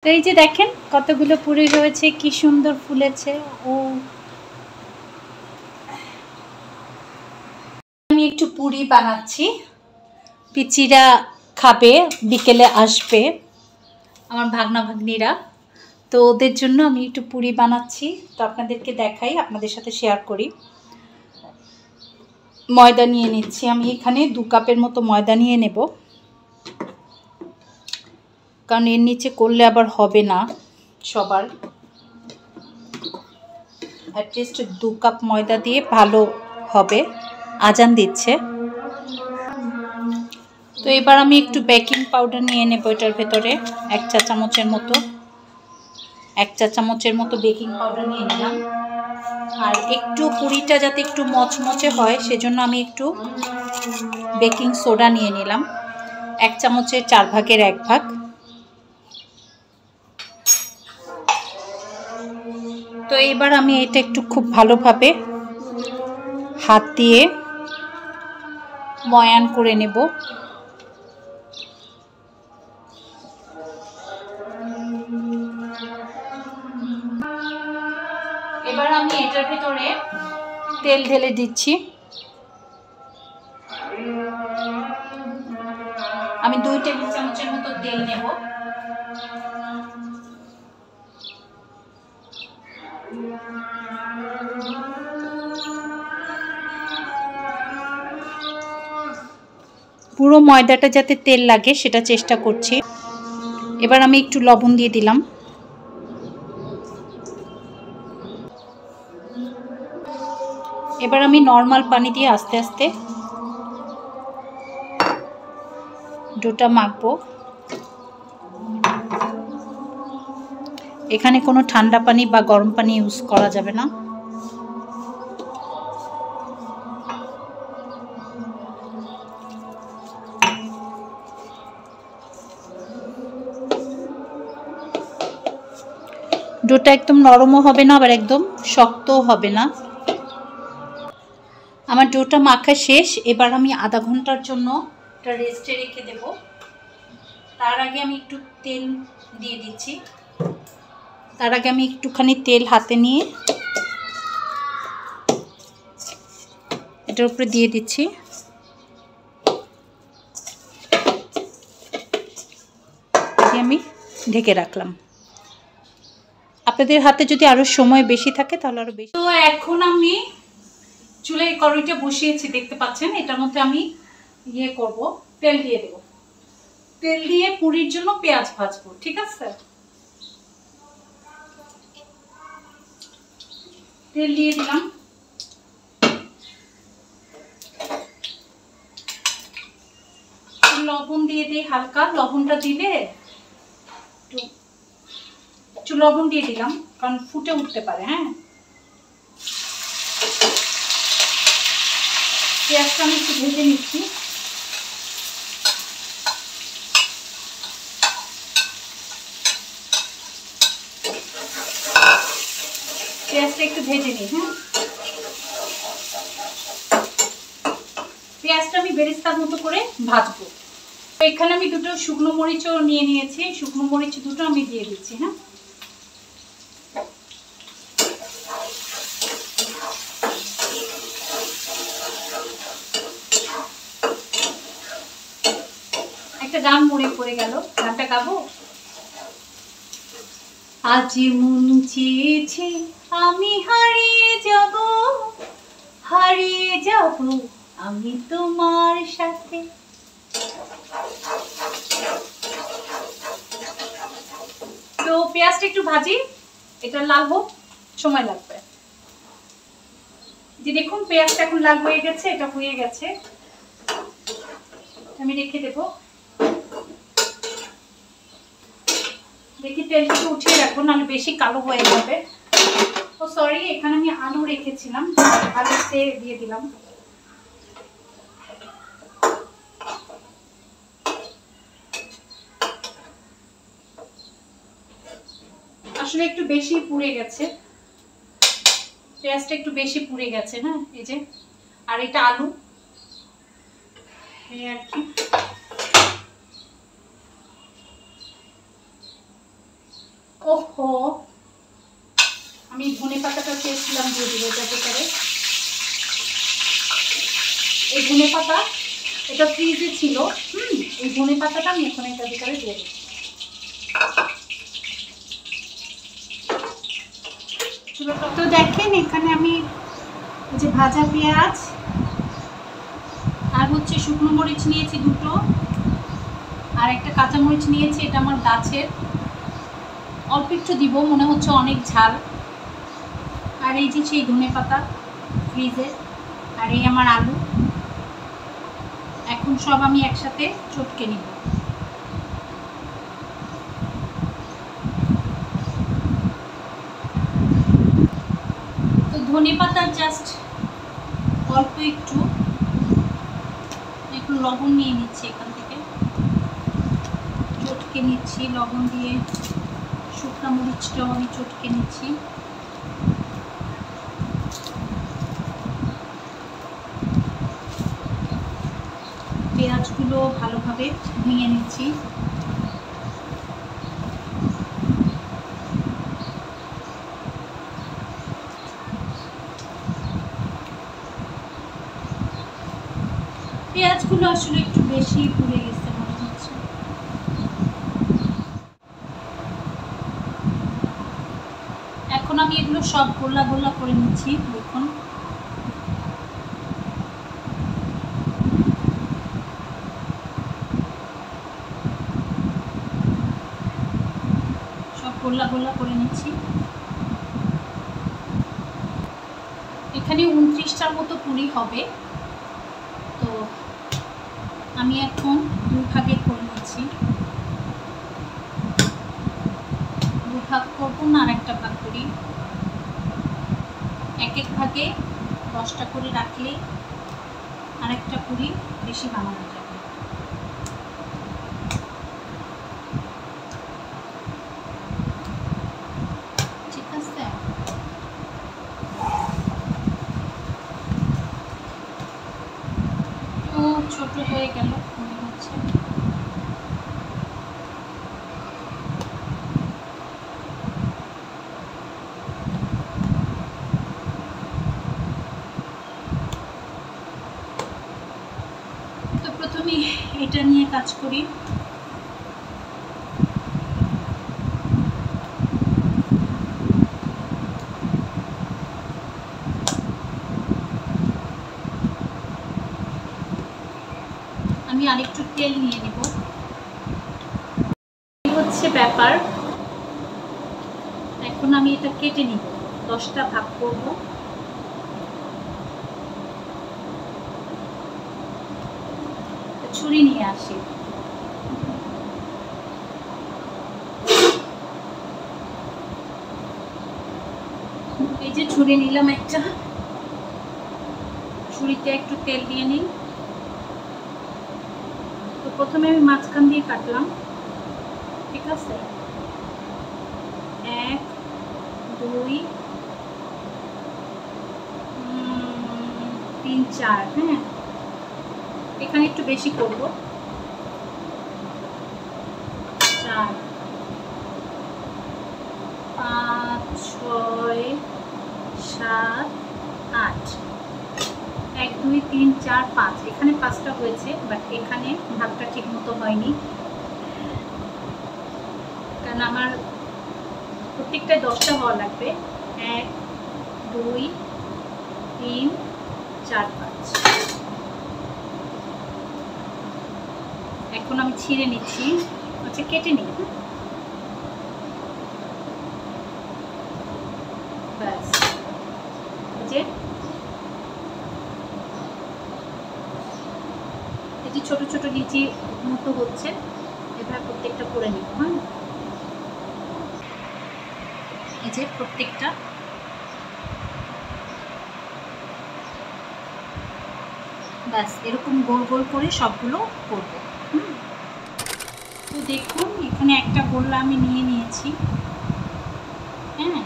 তো এই যে দেখেন কতগুলো পুরি হয়েছে, কি সুন্দর ফুলেছে। ও আমি একটু পুরি বানাচ্ছি, পিচিরা খাবে, বিকেলে আসবে আমার ভাগনা ভাগ্নিরা, তো ওদের জন্য আমি একটু পুরি বানাচ্ছি। তো আপনাদেরকে দেখাই, আপনাদের সাথে শেয়ার করি। ময়দা নিয়ে নিচ্ছি আমি এখানে 2 কাপের মতো ময়দা নিয়ে নেব, কারণ এর নিচে করলে আবার হবে না সবার। অ্যাটলিস্ট 2 কাপ ময়দা দিয়ে ভালো হবে। আজান দিচ্ছে, তো এবার আমি একটু বেকিং পাউডার নিয়ে নেব এটার ভেতরে 1 চা চামচের মতো। 1 চা চামচের মতো বেকিং পাউডার নিয়ে নিলাম। আর একটু পুরিটা যাতে একটু মচমচে হয় সেজন্য আমি একটু বেকিং সোডা নিয়ে নিলাম, 1 চামচের 4 ভাগের 1 ভাগ। তো এবার আমি এটা একটু খুব ভালোভাবে হাত দিয়ে ময়ান করে নেব। এবার আমি এটার ভিতরে তেল ঢেলে দিচ্ছি। আমি 2 টেবিল চামচের মতো তেল নেব। পুরো ময়দাটা যাতে তেল লাগে সেটা চেষ্টা করছি। এবার আমি একটু লবণ দিয়ে দিলাম। এবার আমি নর্মাল পানি দিয়ে আস্তে আস্তে ডোটা মাখবো। এখানে কোনো ঠান্ডা পানি বা গরম পানি ইউজ করা যাবে না। ডোটা একদম নরমও হবে না, আবার একদম শক্তও হবে না। আমার ডোটা মাখা শেষ। এবার আমি আধা ঘন্টার জন্য এটা রেস্টে রেখে দেব। তার আগে আমি একটু তেল দিয়ে দিচ্ছি। তার আগে আমি একটুখানি তেল হাতে নিয়ে এটার উপরে দিয়ে দিচ্ছি। আমি ঢেকে রাখলাম। আপনাদের হাতে যদি আরো সময় বেশি থাকে তাহলে আরো বেশি। তো এখন আমি চুলায় কড়াইটা বসিয়েছি, দেখতে পাচ্ছেন। এটার মধ্যে আমি করব, তেল দিয়ে দেব। তেল দিয়ে পুরির জন্য পেঁয়াজ ভাজবো, ঠিক আছে। তেল দিয়ে দিলাম। লবণ দিয়ে দিই হালকা। লবণটা দিলে একটু লবণ দিয়ে দিলাম, কারণ ফুটে উঠতে পারে। হ্যাঁ, পেঁয়াজটা আমি একটু ভেজে নিচ্ছি। পেঁয়াজটা একটু ভেজে নিই। হ্যাঁ, পেঁয়াজটা আমি বেরেস্তার মতো করে ভাজবো। তো এখানে আমি 2টো শুকনো মরিচও নিয়ে নিয়েছি। শুকনো মরিচ 2টো আমি দিয়ে দিচ্ছি। হ্যাঁ, একটা গান মনে পড়ে গেল, গানটা গাবো। আজ মন চেয়েছে আমি হারিয়ে যাব, হারিয়ে যাব আমি তোমার সাথে। তো পেঁয়াজটা একটু ভাজি, এটা লাল হোক, সময় লাগবে। যে দেখুন পেঁয়াজটা এখন লাল হয়ে গেছে, এটা হয়ে গেছে। আমি রেখে দেব। দেখি তেলটা উঠিয়ে রাখবো, নাহলে বেশি কালো হয়ে যাবে। ও সরি, এখানে আমি আলু রেখেছিলাম, আলু দিয়ে দিলাম। আসলে একটু বেশি পুড়ে গেছে, পেঁয়াজটা একটু বেশি পুড়ে গেছে। হ্যাঁ, এই যে, আর এটা আলু, এই আর কি। ওহো, আমি ধনে পাতাটা চেয়েছিলাম দিয়ে দিব এটা ভিতরে। এই ধনে পাতা এটা ফ্রিজে ছিল, এই ধনে পাতাটা আমি এখন এটা ভিতরে দিয়ে দেব। তো দেখেন এখানে আমি যে ভাজা পেঁয়াজ আর হচ্ছে শুকনো মরিচ নিয়েছি দুটো, আর একটা কাঁচা মরিচ নিয়েছি, এটা আমার গাছের, অল্প একটু দিব, মনে হচ্ছে অনেক ঝাল। আর এই যে সেই ধনে পাতা ফ্রিজে, আর এই আমার আলু। এখন সব আমি একসাথে চটকে নিব। তো ধনে পাতা জাস্ট অল্প একটু লবণ নিয়ে নিচ্ছি, এখান থেকে চটকে নিচ্ছি লবণ দিয়ে। শুকনো মরিচটাও আমি চটকে নিচ্ছি। পেঁয়াজগুলো ভালোভাবে ভেঙে নিচ্ছি। পেঁয়াজগুলো আসলে একটু বেশি পুড়ে গেছে মনে হচ্ছে। এখন আমি এগুলো সব গোলা গোলা করে নিচ্ছি। দেখুন সব গোলা গোলা করে নিচ্ছি। এখানে 29টার মতো পুরি হবে, তো আমি এখন 2 ভাগে করে নিচ্ছি। 2 ভাগ করবো না, আর একটা ভাগ করি। এক এক ভাগে 10টা করে রাখলে আরেকটা পুরি বেশি বানানো যাবে। ঠিক আছে, তো ছোট হয়ে গেল মনে হচ্ছে। তো প্রথমে এটা নিয়ে কাজ করি। আমি আরেকটু তেল নিয়ে নেব। এই হচ্ছে ব্যাপার। এখন আমি এটা কেটে নিব, 10টা ভাগ করব। ছুরি নিয়ে আসি। এই যে ছুরি নিলাম একটা, ছুরিতে একটু তেল দিয়ে নিই। তো প্রথমে আমি মাঝখান দিয়ে কাটলাম, ঠিক আছে, 1 2 3 4। হ্যাঁ, এখানে একটু বেশি করব, 4 5 6 7 8। 1 2 3 4 5, এখানে 5টা হয়েছে, বাট এখানে ভাগটা ঠিক মতো হয়নি, কারণ আমার প্রত্যেকটায় 10টা হওয়া লাগবে। 1 2 3 4 5। এখন আমি ছিঁড়ে নিচ্ছি, আচ্ছা কেটে নিই। ব্যাস, যে এই ছোট ছোট লিচি মতো হচ্ছে, এভাবে প্রত্যেকটা করে নিব। হ্যাঁ, এই যে প্রত্যেকটা ব্যাস এরকম গোল গোল করে সবগুলো করব। তো দেখুন এখানে একটা গোল্লা আমি নিয়ে নিয়েছি। হ্যাঁ,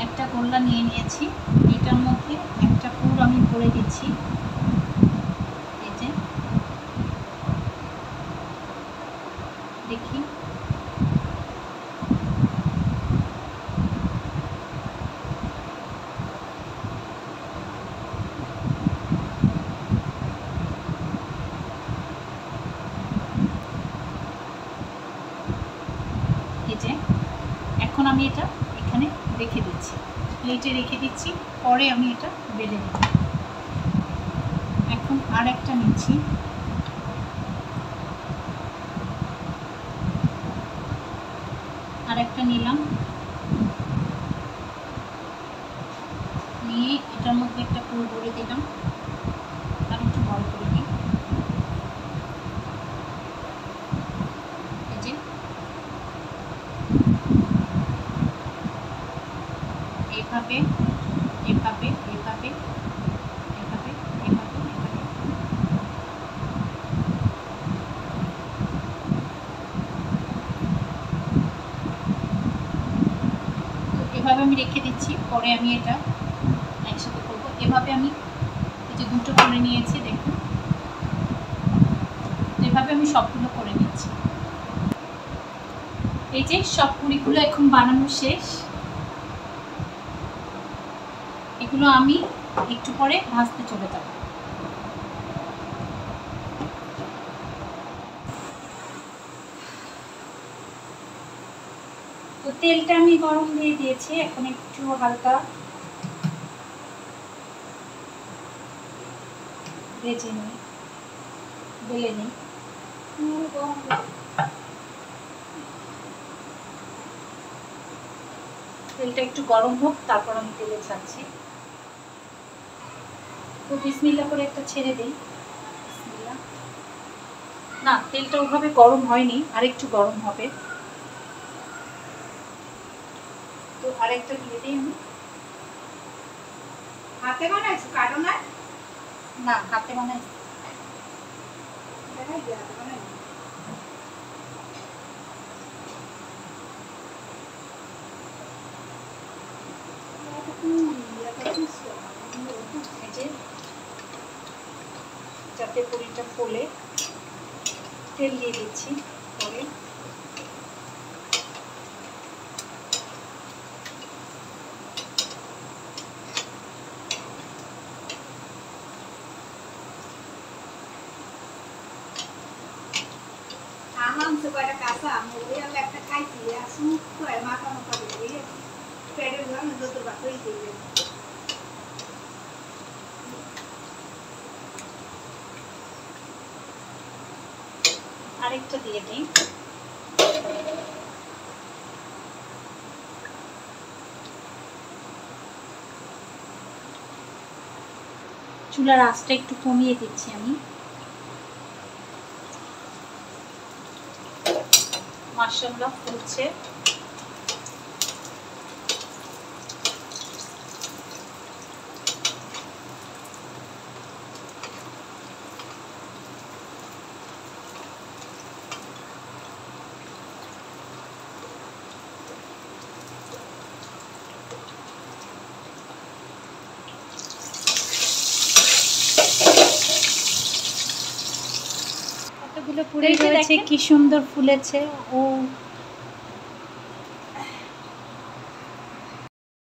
একটা গোল্লা নিয়ে নিয়েছি, এটার মধ্যে একটা পুর আমি ভরে দিচ্ছি। এই যে দেখি, যে এখন আমি এটা এখানে রেখে দিচ্ছি, প্লেটে রেখে দিচ্ছি, পরে আমি এটা বেলে নেব। এখন আর একটা নিচ্ছি, আর একটা নিলাম, নিয়ে এটার মধ্যে একটা পুর ভরে দিলাম, আর একটু বড় করে নিই। এই যে এভাবে এভাবে এভাবে এভাবে এভাবে এভাবে এভাবে আমি রেখে দিচ্ছি, পরে আমি এটা একসাথে করবো। এভাবে আমি এই যে দুটো করে নিয়েছি, দেখুন এভাবে আমি সবগুলো করে নিচ্ছি। এই যে সব পুরিগুলো এখন বানানো শেষ, এগুলো আমি একটু পরে ভাজতে চলে যাব। তো তেলটা আমি গরম দিয়ে দিয়েছি, এখন একটু হালকা ভেজে নিই, বেলে নিই। তেলটা একটু গরম হোক, তারপর আমি তেলে ছাড়ছি। তো বিসমিল্লাহ করে একটা ছেড়ে দিই। বিসমিল্লাহ। না, তেলটা ওভাবে গরম হয়নি, আর একটু গরম হবে। তো আরেকটা দিয়ে দিই আমি। হাতে বানাইছো, কাটো না? না, হাতে বানাইছি। যাতে পুরিটা ফোলে, তেল দিয়ে দিচ্ছি পরে। আনছে কয়টা কাঁচা মুড়ি, আমি একটা খাইছি, আর সুপ করে মাথা মাথা দিয়ে পেটের জন্য যত বাদ হয়েছে। আরেকটা দিয়ে দিই। চুলার আঁচটা একটু কমিয়ে দিচ্ছি আমি। মাশাআল্লাহ ফুটছে। কতগুলো পুরি রয়েছে, কি সুন্দর ফুলেছে। ও